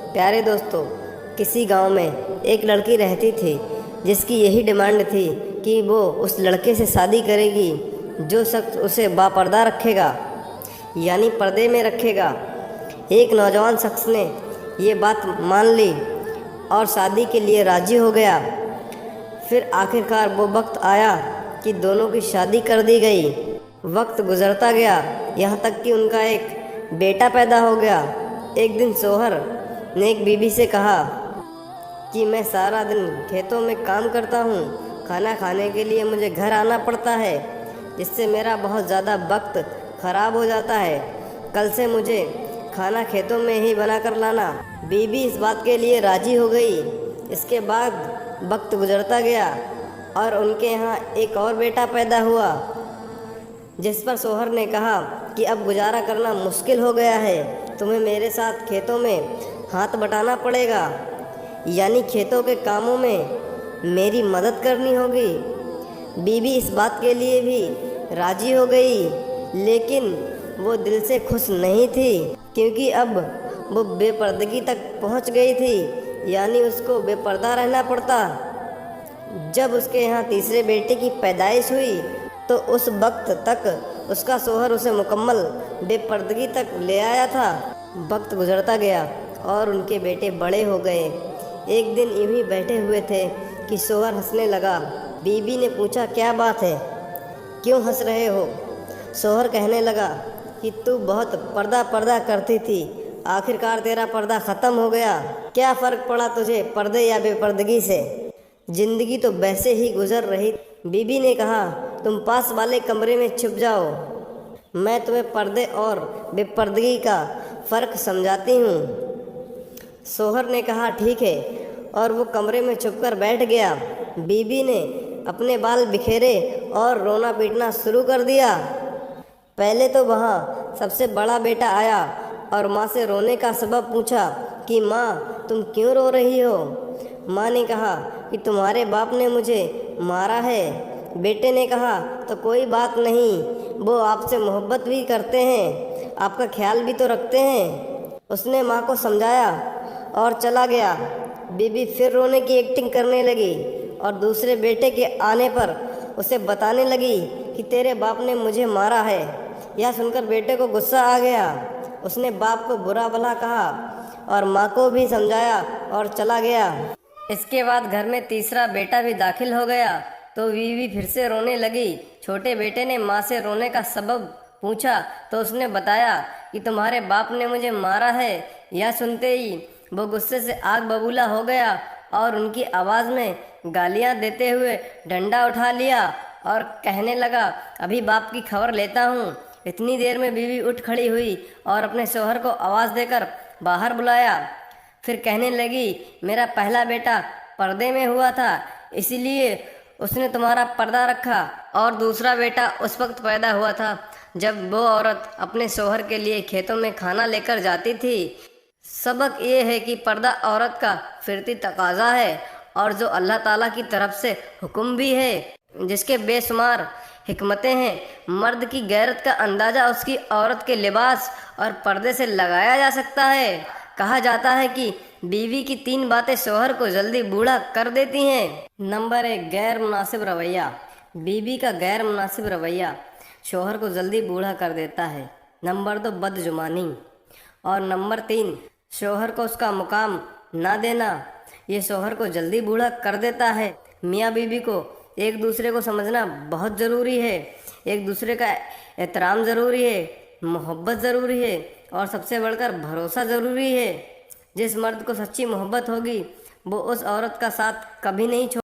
प्यारे दोस्तों, किसी गांव में एक लड़की रहती थी जिसकी यही डिमांड थी कि वो उस लड़के से शादी करेगी जो शख्स उसे बापर्दा रखेगा, यानी पर्दे में रखेगा। एक नौजवान शख्स ने ये बात मान ली और शादी के लिए राजी हो गया। फिर आखिरकार वो वक्त आया कि दोनों की शादी कर दी गई। वक्त गुजरता गया, यहाँ तक कि उनका एक बेटा पैदा हो गया। एक दिन सोहर ने एक बीबी से कहा कि मैं सारा दिन खेतों में काम करता हूँ, खाना खाने के लिए मुझे घर आना पड़ता है, जिससे मेरा बहुत ज़्यादा वक्त ख़राब हो जाता है। कल से मुझे खाना खेतों में ही बना कर लाना। बीबी इस बात के लिए राज़ी हो गई। इसके बाद वक्त गुजरता गया और उनके यहाँ एक और बेटा पैदा हुआ, जिस पर सोहर ने कहा कि अब गुजारा करना मुश्किल हो गया है, तुम्हें मेरे साथ खेतों में हाथ बटाना पड़ेगा, यानी खेतों के कामों में मेरी मदद करनी होगी। बीबी इस बात के लिए भी राज़ी हो गई, लेकिन वो दिल से खुश नहीं थी, क्योंकि अब वो बेपर्दगी तक पहुंच गई थी, यानी उसको बेपर्दा रहना पड़ता। जब उसके यहाँ तीसरे बेटे की पैदाइश हुई तो उस वक्त तक उसका सोहर उसे मुकम्मल बेपर्दगी तक ले आया था। वक्त गुजरता गया और उनके बेटे बड़े हो गए। एक दिन यूं ही बैठे हुए थे कि सोहर हंसने लगा। बीबी ने पूछा, क्या बात है, क्यों हंस रहे हो? सोहर कहने लगा कि तू बहुत पर्दा पर्दा करती थी, आखिरकार तेरा पर्दा ख़त्म हो गया। क्या फ़र्क पड़ा तुझे पर्दे या बेपर्दगी से? ज़िंदगी तो वैसे ही गुजर रही। बीबी ने कहा, तुम पास वाले कमरे में छुप जाओ, मैं तुम्हें पर्दे और बेपर्दगी का फ़र्क समझाती हूँ। सोहर ने कहा, ठीक है, और वो कमरे में छुपकर बैठ गया। बीबी ने अपने बाल बिखेरे और रोना पीटना शुरू कर दिया। पहले तो वहाँ सबसे बड़ा बेटा आया और माँ से रोने का सबब पूछा कि माँ, तुम क्यों रो रही हो? माँ ने कहा कि तुम्हारे बाप ने मुझे मारा है। बेटे ने कहा, तो कोई बात नहीं, वो आपसे मोहब्बत भी करते हैं, आपका ख्याल भी तो रखते हैं। उसने माँ को समझाया और चला गया। बीबी फिर रोने की एक्टिंग करने लगी और दूसरे बेटे के आने पर उसे बताने लगी कि तेरे बाप ने मुझे मारा है। यह सुनकर बेटे को गुस्सा आ गया। उसने बाप को बुरा भला कहा और माँ को भी समझाया और चला गया। इसके बाद घर में तीसरा बेटा भी दाखिल हो गया तो बीवी फिर से रोने लगी। छोटे बेटे ने माँ से रोने का सबब पूछा तो उसने बताया कि तुम्हारे बाप ने मुझे मारा है। यह सुनते ही वो गुस्से से आग बबूला हो गया और उनकी आवाज़ में गालियाँ देते हुए डंडा उठा लिया और कहने लगा, अभी बाप की खबर लेता हूँ। इतनी देर में बीवी उठ खड़ी हुई और अपने शौहर को आवाज़ देकर बाहर बुलाया। फिर कहने लगी, मेरा पहला बेटा पर्दे में हुआ था, इसीलिए उसने तुम्हारा पर्दा रखा, और दूसरा बेटा उस वक्त पैदा हुआ था जब वो औरत अपने शौहर के लिए खेतों में खाना लेकर जाती थी। सबक ये है कि पर्दा औरत का फिरती तकाजा है और जो अल्लाह ताला की तरफ से हुक्म भी है, जिसके बेशुमार हिकमतें हैं। मर्द की गैरत का अंदाज़ा उसकी औरत के लिबास और पर्दे से लगाया जा सकता है। कहा जाता है कि बीवी की 3 बातें शौहर को जल्दी बूढ़ा कर देती हैं। नंबर 1, गैर मुनासिब रवैया। बीवी का गैर मुनासिब रवैया शौहर को जल्दी बूढ़ा कर देता है। नंबर 2, बदजुबानी। और नंबर 3, शौहर को उसका मुकाम ना देना, ये शौहर को जल्दी बूढ़ा कर देता है। मियाँ बीवी को एक दूसरे को समझना बहुत ज़रूरी है, एक दूसरे का एहतराम ज़रूरी है, मोहब्बत ज़रूरी है और सबसे बढ़कर भरोसा ज़रूरी है। जिस मर्द को सच्ची मोहब्बत होगी वो उस औरत का साथ कभी नहीं छोड़